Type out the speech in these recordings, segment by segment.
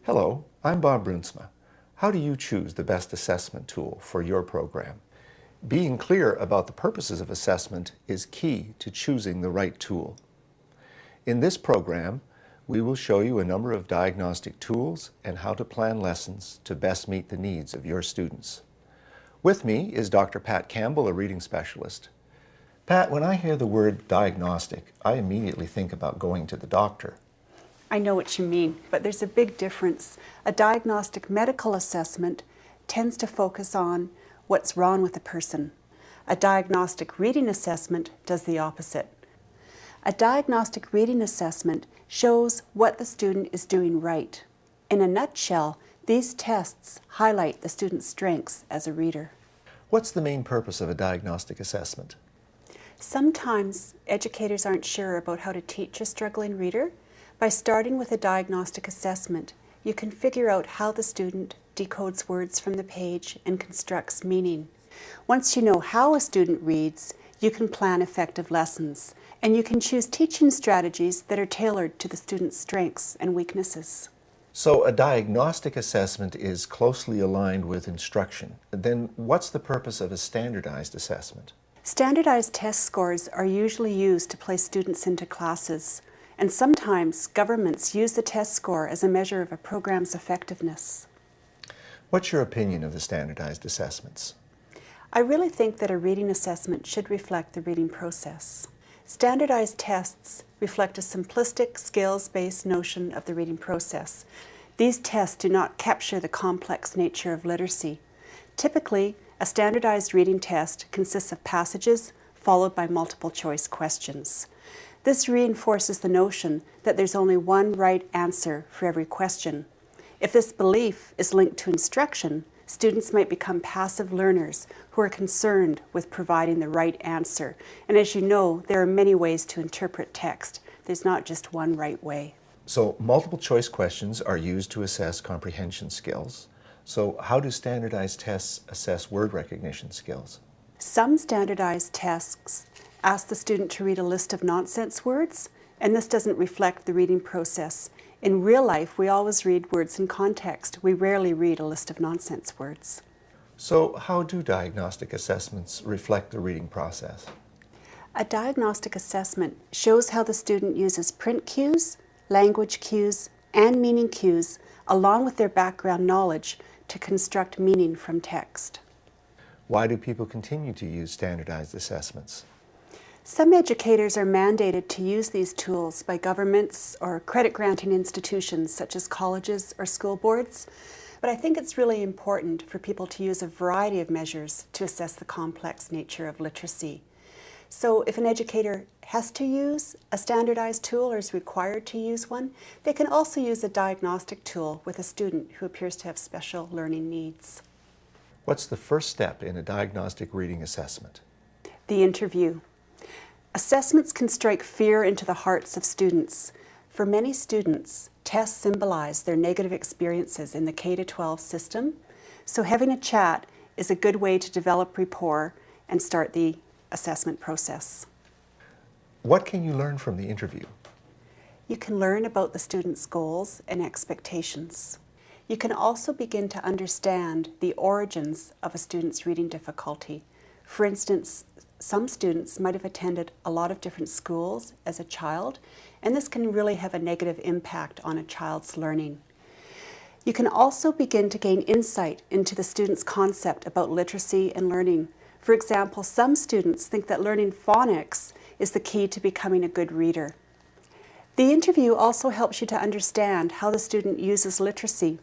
Hello, I'm Bob Brunsma. How do you choose the best assessment tool for your program? Being clear about the purposes of assessment is key to choosing the right tool. In this program, we will show you a number of diagnostic tools and how to plan lessons to best meet the needs of your students. With me is Dr. Pat Campbell, a reading specialist. Pat, when I hear the word diagnostic, I immediately think about going to the doctor. I know what you mean, but there's a big difference. A diagnostic medical assessment tends to focus on what's wrong with the person. A diagnostic reading assessment does the opposite. A diagnostic reading assessment shows what the student is doing right. In a nutshell, these tests highlight the student's strengths as a reader. What's the main purpose of a diagnostic assessment? Sometimes educators aren't sure about how to teach a struggling reader. By starting with a diagnostic assessment, you can figure out how the student decodes words from the page and constructs meaning. Once you know how a student reads, you can plan effective lessons, and you can choose teaching strategies that are tailored to the student's strengths and weaknesses. So a diagnostic assessment is closely aligned with instruction. Then what's the purpose of a standardized assessment? Standardized test scores are usually used to place students into classes, and sometimes governments use the test score as a measure of a program's effectiveness. What's your opinion of the standardized assessments? I really think that a reading assessment should reflect the reading process. Standardized tests reflect a simplistic, skills-based notion of the reading process. These tests do not capture the complex nature of literacy. Typically, a standardized reading test consists of passages followed by multiple choice questions. This reinforces the notion that there's only one right answer for every question. If this belief is linked to instruction, students might become passive learners who are concerned with providing the right answer. And as you know, there are many ways to interpret text. There's not just one right way. So multiple choice questions are used to assess comprehension skills. So how do standardized tests assess word recognition skills? Some standardized tests ask the student to read a list of nonsense words, and this doesn't reflect the reading process. In real life, we always read words in context. We rarely read a list of nonsense words. So how do diagnostic assessments reflect the reading process? A diagnostic assessment shows how the student uses print cues, language cues, and meaning cues, along with their background knowledge, to construct meaning from text. Why do people continue to use standardized assessments? Some educators are mandated to use these tools by governments or credit-granting institutions such as colleges or school boards, but I think it's really important for people to use a variety of measures to assess the complex nature of literacy. So if an educator has to use a standardized tool or is required to use one, they can also use a diagnostic tool with a student who appears to have special learning needs. What's the first step in a diagnostic reading assessment? The interview. Assessments can strike fear into the hearts of students. For many students, tests symbolize their negative experiences in the K-12 system, so having a chat is a good way to develop rapport and start the assessment process. What can you learn from the interview? You can learn about the student's goals and expectations. You can also begin to understand the origins of a student's reading difficulty. For instance, some students might have attended a lot of different schools as a child, and this can really have a negative impact on a child's learning. You can also begin to gain insight into the student's concept about literacy and learning. For example, some students think that learning phonics is the key to becoming a good reader. The interview also helps you to understand how the student uses literacy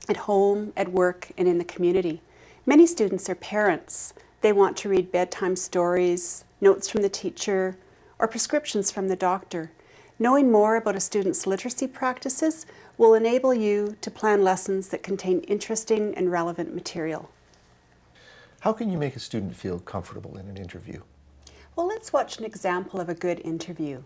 at home, at work, and in the community. Many students are parents. They want to read bedtime stories, notes from the teacher, or prescriptions from the doctor. Knowing more about a student's literacy practices will enable you to plan lessons that contain interesting and relevant material. How can you make a student feel comfortable in an interview? Well, let's watch an example of a good interview.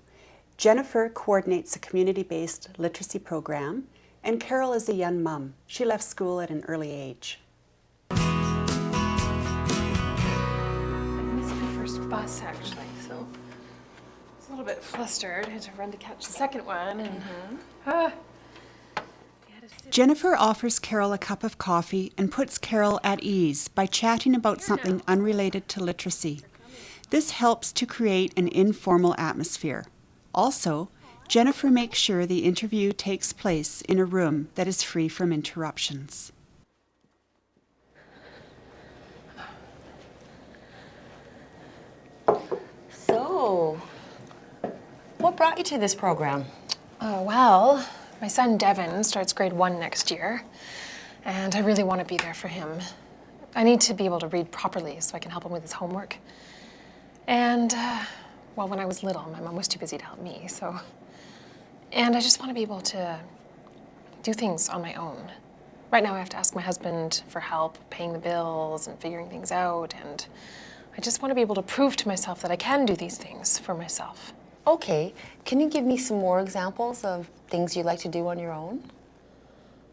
Jennifer coordinates a community-based literacy program, and Carol is a young mom. She left school at an early age. Bus actually, so I was a little bit flustered. I had to run to catch the second one, and we had to Jennifer offers Carol a cup of coffee and puts Carol at ease by chatting about something unrelated to literacy. This helps to create an informal atmosphere. Also, Jennifer makes sure the interview takes place in a room that is free from interruptions. So, what brought you to this program? Well, my son Devin starts grade 1 next year, and I really want to be there for him. I need to be able to read properly so I can help him with his homework. And, well, when I was little, my mom was too busy to help me, so... And I just want to be able to do things on my own. Right now I have to ask my husband for help paying the bills and figuring things out, and I just want to be able to prove to myself that I can do these things for myself. Okay, can you give me some more examples of things you'd like to do on your own?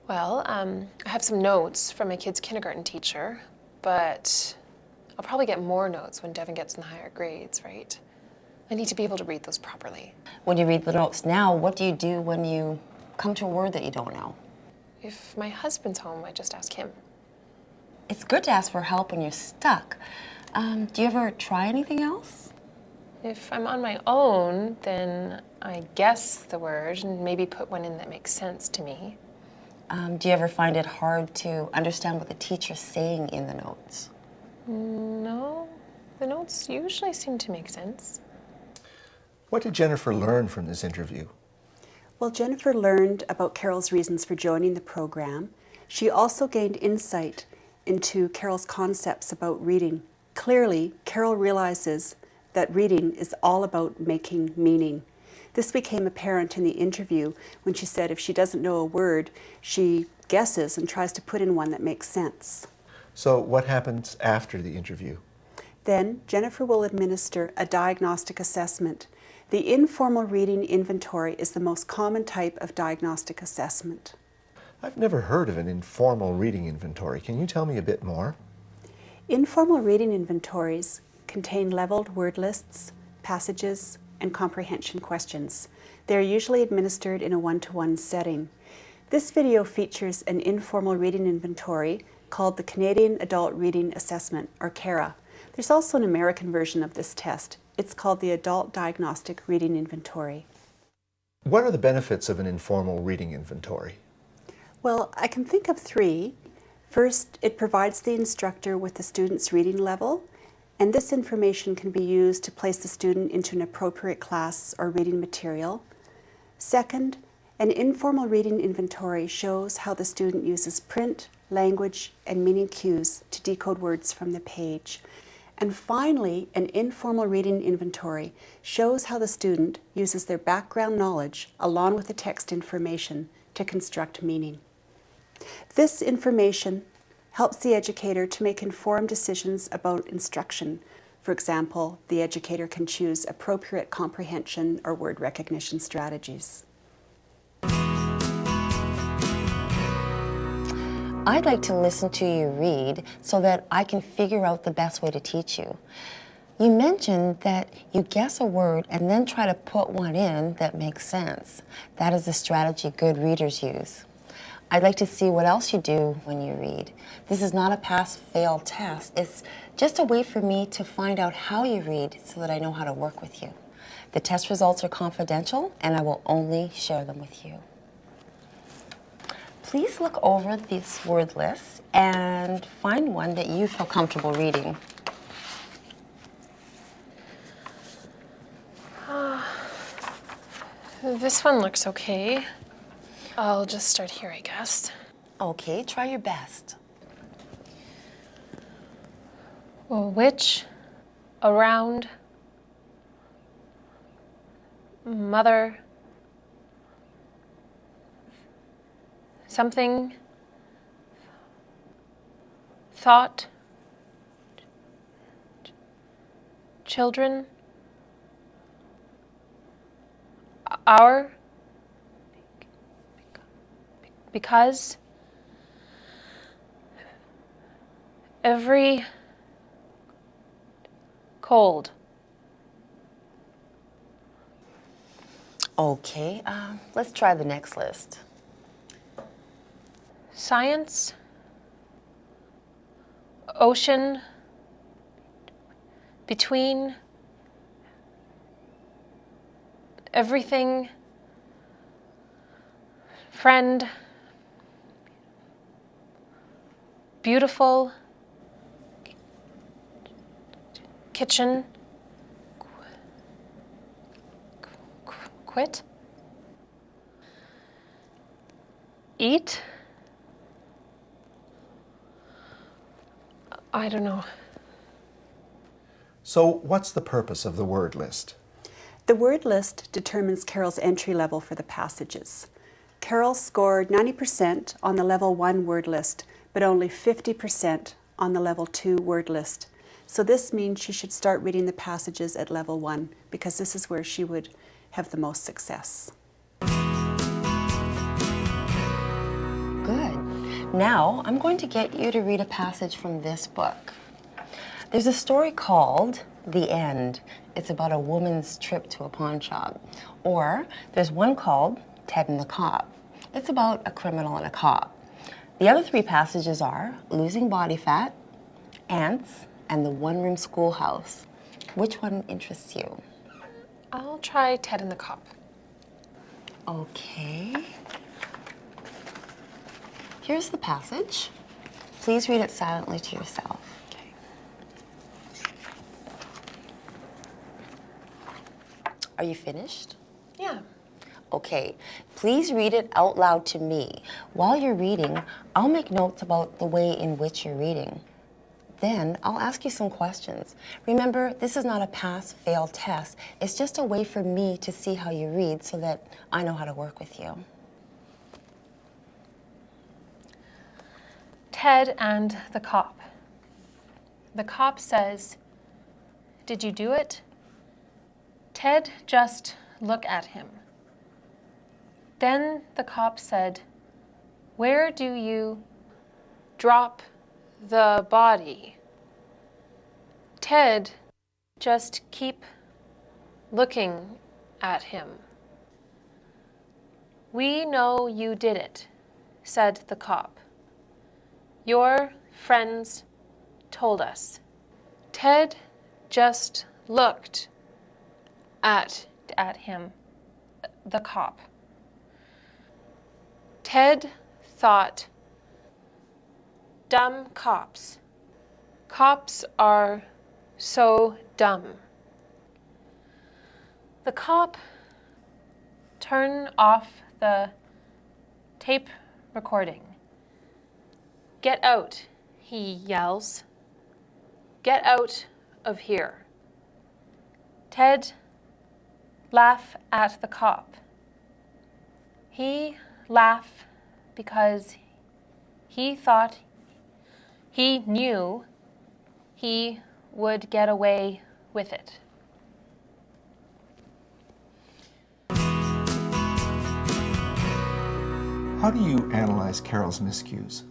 Well, I have some notes from my kid's kindergarten teacher, but I'll probably get more notes when Devin gets in the higher grades, right? I need to be able to read those properly. When you read the notes now, what do you do when you come to a word that you don't know? If my husband's home, I just ask him. It's good to ask for help when you're stuck. Do you ever try anything else? If I'm on my own, then I guess the word and maybe put one in that makes sense to me. Do you ever find it hard to understand what the teacher's saying in the notes? No, the notes usually seem to make sense. What did Jennifer learn from this interview? Well, Jennifer learned about Carol's reasons for joining the program. She also gained insight into Carol's concepts about reading. Clearly, Carol realizes that reading is all about making meaning. This became apparent in the interview when she said if she doesn't know a word, she guesses and tries to put in one that makes sense. So what happens after the interview? Then Jennifer will administer a diagnostic assessment. The informal reading inventory is the most common type of diagnostic assessment. I've never heard of an informal reading inventory. Can you tell me a bit more? Informal reading inventories contain leveled word lists, passages, and comprehension questions. They are usually administered in a one-to-one setting. This video features an informal reading inventory called the Canadian Adult Reading Assessment, or CARA. There's also an American version of this test. It's called the Adult Diagnostic Reading Inventory. What are the benefits of an informal reading inventory? Well, I can think of three. First, it provides the instructor with the student's reading level, and this information can be used to place the student into an appropriate class or reading material. Second, an informal reading inventory shows how the student uses print, language, and meaning cues to decode words from the page. And finally, an informal reading inventory shows how the student uses their background knowledge along with the text information to construct meaning. This information helps the educator to make informed decisions about instruction. For example, the educator can choose appropriate comprehension or word recognition strategies. I'd like to listen to you read so that I can figure out the best way to teach you. You mentioned that you guess a word and then try to put one in that makes sense. That is the strategy good readers use. I'd like to see what else you do when you read. This is not a pass-fail test. It's just a way for me to find out how you read so that I know how to work with you. The test results are confidential, and I will only share them with you. Please look over this word list and find one that you feel comfortable reading. This one looks okay. I'll just start here, I guess. Okay, try your best. Which, around, mother, something, thought, children, our, because, every, cold. Okay, let's try the next list. Science, ocean, between, everything, friend, beautiful, kitchen, quit, eat. I don't know. So what's the purpose of the word list? The word list determines Carol's entry level for the passages. Carol scored 90% on the level 1 word list, but only 50% on the level 2 word list. So this means she should start reading the passages at level 1 because this is where she would have the most success. Good. Now, I'm going to get you to read a passage from this book. There's a story called The End. It's about a woman's trip to a pawn shop. Or there's one called Ted and the Cop. It's about a criminal and a cop. The other 3 passages are Losing Body Fat, Ants, and The One-Room Schoolhouse. Which one interests you? I'll try Ted and the Cop. Okay. Here's the passage. Please read it silently to yourself. Okay. Are you finished? Yeah. Okay, please read it out loud to me. While you're reading, I'll make notes about the way in which you're reading. Then I'll ask you some questions. Remember, this is not a pass-fail test. It's just a way for me to see how you read so that I know how to work with you. Ted and the Cop. The cop says, "Did you do it?" Ted just looked at him. Then the cop said, "Where do you drop the body?" Ted just keep looking at him. "We know you did it," said the cop. "Your friends told us." Ted just looked at him, the cop. Ted thought, "Dumb cops. Cops are so dumb." The cop turned off the tape recording. "Get out," he yells. "Get out of here." Ted laughed at the cop. He laughed because he thought he knew he would get away with it. How do you analyze Carol's miscues?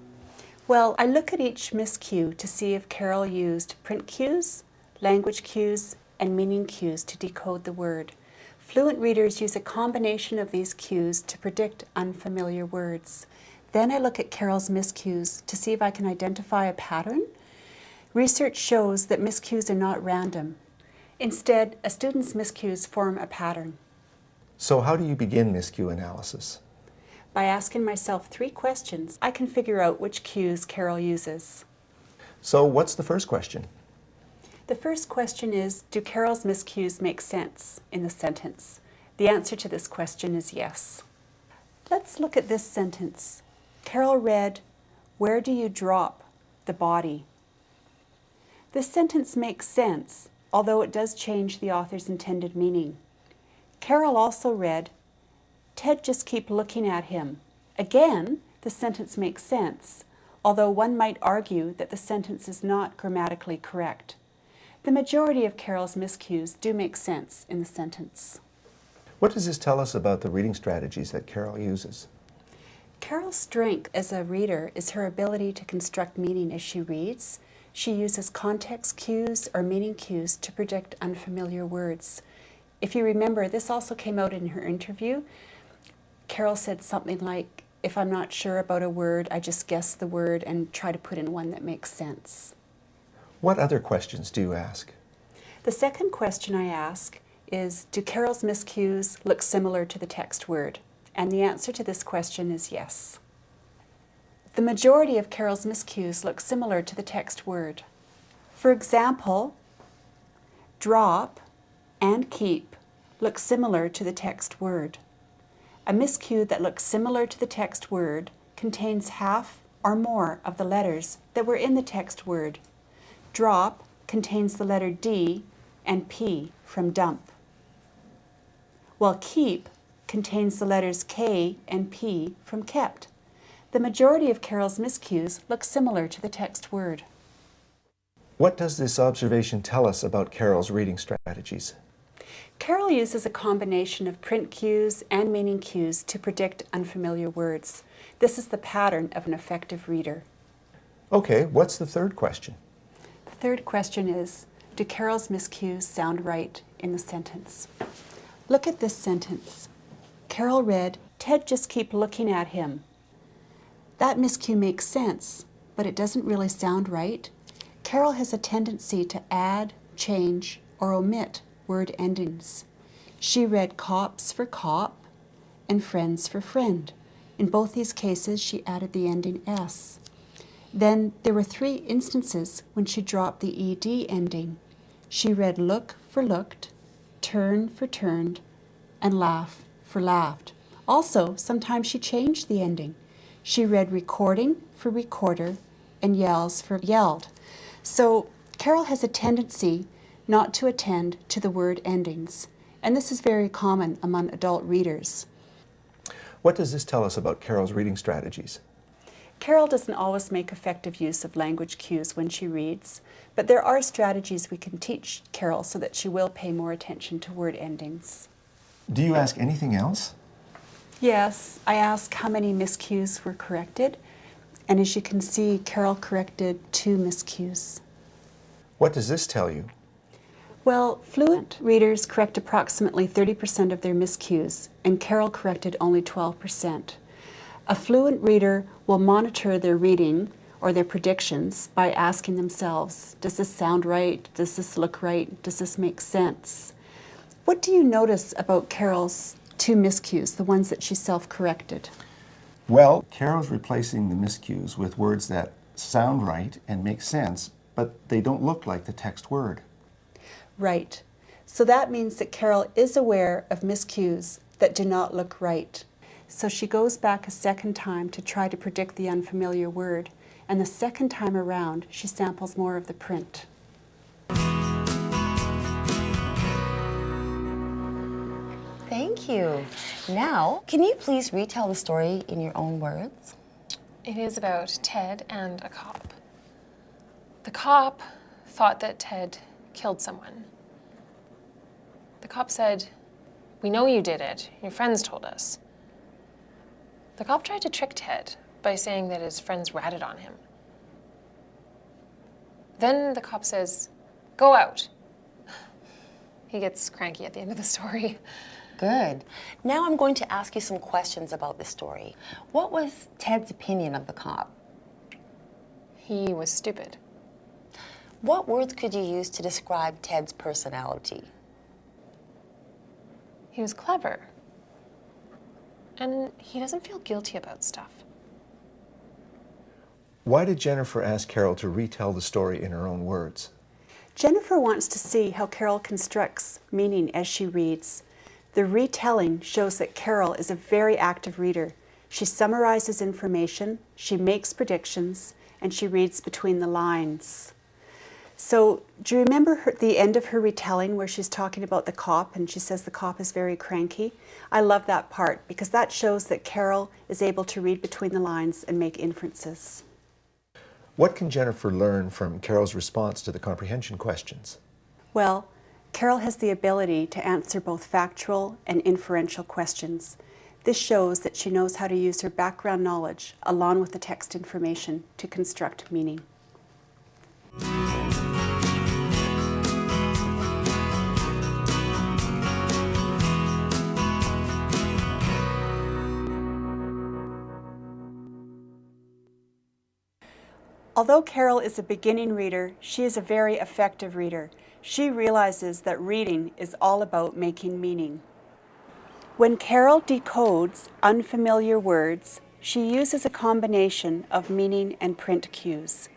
Well, I look at each miscue to see if Carol used print cues, language cues, and meaning cues to decode the word. Fluent readers use a combination of these cues to predict unfamiliar words. Then I look at Carol's miscues to see if I can identify a pattern. Research shows that miscues are not random. Instead, a student's miscues form a pattern. So how do you begin miscue analysis? By asking myself 3 questions, I can figure out which cues Carol uses. So what's the first question? The first question is, do Carol's miscues make sense in the sentence? The answer to this question is yes. Let's look at this sentence. Carol read, "Where do you drop the body?" This sentence makes sense, although it does change the author's intended meaning. Carol also read, "Ted just keep looking at him." Again, the sentence makes sense, although one might argue that the sentence is not grammatically correct. The majority of Carol's miscues do make sense in the sentence. What does this tell us about the reading strategies that Carol uses? Carol's strength as a reader is her ability to construct meaning as she reads. She uses context cues or meaning cues to predict unfamiliar words. If you remember, this also came out in her interview. Carol said something like, If I'm not sure about a word, I just guess the word and try to put in one that makes sense. What other questions do you ask? The second question I ask is, do Carol's miscues look similar to the text word? And the answer to this question is yes. The majority of Carol's miscues look similar to the text word. For example, drop and keep look similar to the text word. A miscue that looks similar to the text word contains half or more of the letters that were in the text word. Drop contains the letter D and P from dump, while keep contains the letters K and P from kept. The majority of Carol's miscues look similar to the text word. What does this observation tell us about Carol's reading strategies? Carol uses a combination of print cues and meaning cues to predict unfamiliar words. This is the pattern of an effective reader. Okay, what's the third question? The third question is, do Carol's miscues sound right in the sentence? Look at this sentence. Carol read, "Ted just keep looking at him." That miscue makes sense, but it doesn't really sound right. Carol has a tendency to add, change, or omit word endings. She read cops for cop and friends for friend. In both these cases, she added the ending S. Then there were 3 instances when she dropped the ED ending. She read look for looked, turn for turned, and laugh for laughed. Also, sometimes she changed the ending. She read recording for recorder and yells for yelled. So Carol has a tendency not to attend to the word endings, and this is very common among adult readers. What does this tell us about Carol's reading strategies? Carol doesn't always make effective use of language cues when she reads, but there are strategies we can teach Carol so that she will pay more attention to word endings. Do you ask anything else? Yes, I ask how many miscues were corrected, and as you can see, Carol corrected 2 miscues. What does this tell you? Well, fluent readers correct approximately 30% of their miscues, and Carol corrected only 12%. A fluent reader will monitor their reading or their predictions by asking themselves, does this sound right? Does this look right? Does this make sense? What do you notice about Carol's 2 miscues, the ones that she self-corrected? Well, Carol's replacing the miscues with words that sound right and make sense, but they don't look like the text word. Right. So that means that Carol is aware of miscues that do not look right. So she goes back a second time to try to predict the unfamiliar word, and the second time around, she samples more of the print. Thank you. Now, can you please retell the story in your own words? It is about Ted and a cop. The cop thought that Ted killed someone. The cop said, "We know you did it. Your friends told us." The cop tried to trick Ted by saying that his friends ratted on him. Then the cop says, "Go out." He gets cranky at the end of the story. Good. Now I'm going to ask you some questions about the story. What was Ted's opinion of the cop? He was stupid. What words could you use to describe Ted's personality? He was clever. And he doesn't feel guilty about stuff. Why did Jennifer ask Carol to retell the story in her own words? Jennifer wants to see how Carol constructs meaning as she reads. The retelling shows that Carol is a very active reader. She summarizes information, she makes predictions, and she reads between the lines. So do you remember the end of her retelling where she's talking about the cop and she says the cop is very cranky? I love that part because that shows that Carol is able to read between the lines and make inferences. What can Jennifer learn from Carol's response to the comprehension questions? Well, Carol has the ability to answer both factual and inferential questions. This shows that she knows how to use her background knowledge along with the text information to construct meaning. Although Carol is a beginning reader, she is a very effective reader. She realizes that reading is all about making meaning. When Carol decodes unfamiliar words, she uses a combination of meaning and print cues.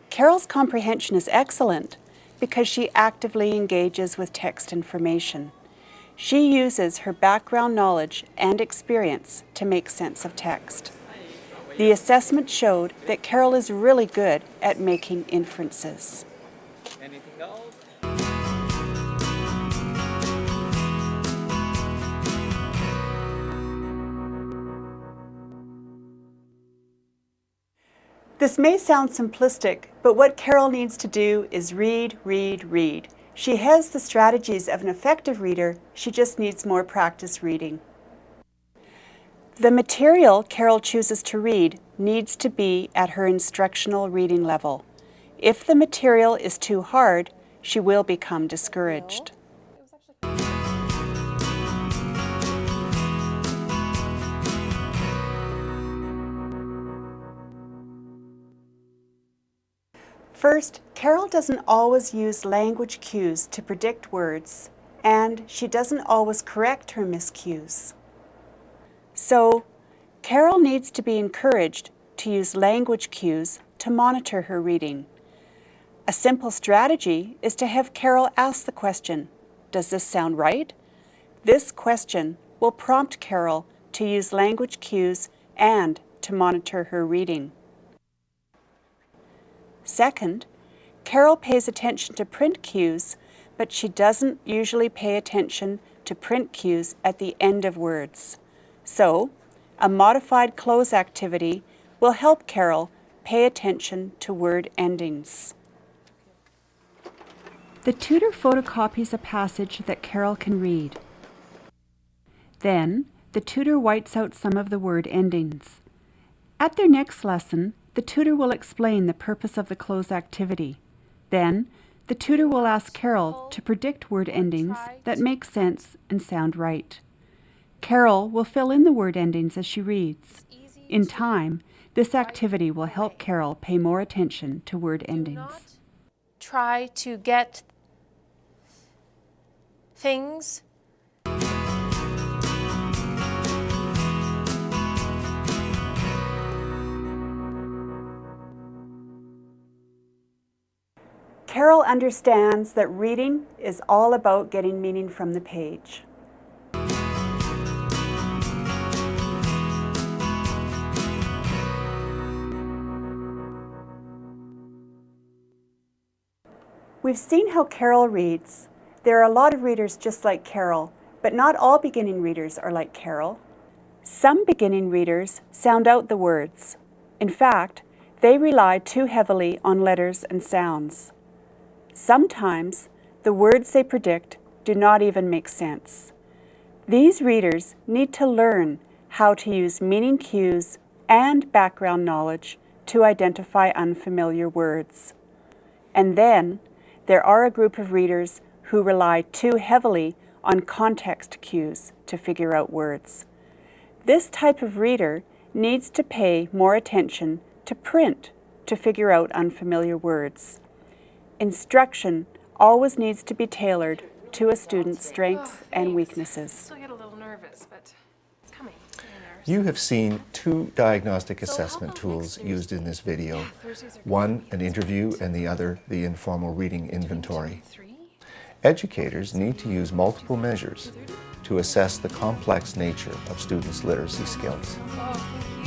Carol's comprehension is excellent because she actively engages with text information. She uses her background knowledge and experience to make sense of text. The assessment showed that Carol is really good at making inferences. Anything else? This may sound simplistic, but what Carol needs to do is read, read, read. She has the strategies of an effective reader, she just needs more practice reading. The material Carol chooses to read needs to be at her instructional reading level. If the material is too hard, she will become discouraged. First, Carol doesn't always use language cues to predict words, and she doesn't always correct her miscues. So, Carol needs to be encouraged to use language cues to monitor her reading. A simple strategy is to have Carol ask the question, "Does this sound right?" This question will prompt Carol to use language cues and to monitor her reading. Second, Carol pays attention to print cues, but she doesn't usually pay attention to print cues at the end of words. So, a modified close activity will help Carol pay attention to word endings. The tutor photocopies a passage that Carol can read. Then, the tutor whites out some of the word endings. At their next lesson, the tutor will explain the purpose of the close activity. Then, the tutor will ask Carol to predict word endings that make sense and sound right. Carol will fill in the word endings as she reads. In time, this activity will help Carol pay more attention to word endings. Try to get things Carol understands that reading is all about getting meaning from the page. We've seen how Carol reads. There are a lot of readers just like Carol, but not all beginning readers are like Carol. Some beginning readers sound out the words. In fact, they rely too heavily on letters and sounds. Sometimes, the words they predict do not even make sense. These readers need to learn how to use meaning cues and background knowledge to identify unfamiliar words. And then, there are a group of readers who rely too heavily on context cues to figure out words. This type of reader needs to pay more attention to print to figure out unfamiliar words. Instruction always needs to be tailored to a student's strengths and weaknesses. Still get a little nervous, but it's coming. You have seen two diagnostic assessment tools used in this video. One, an interview, and the other, the informal reading inventory. Educators need to use multiple measures to assess the complex nature of students' literacy skills. Oh, thank you.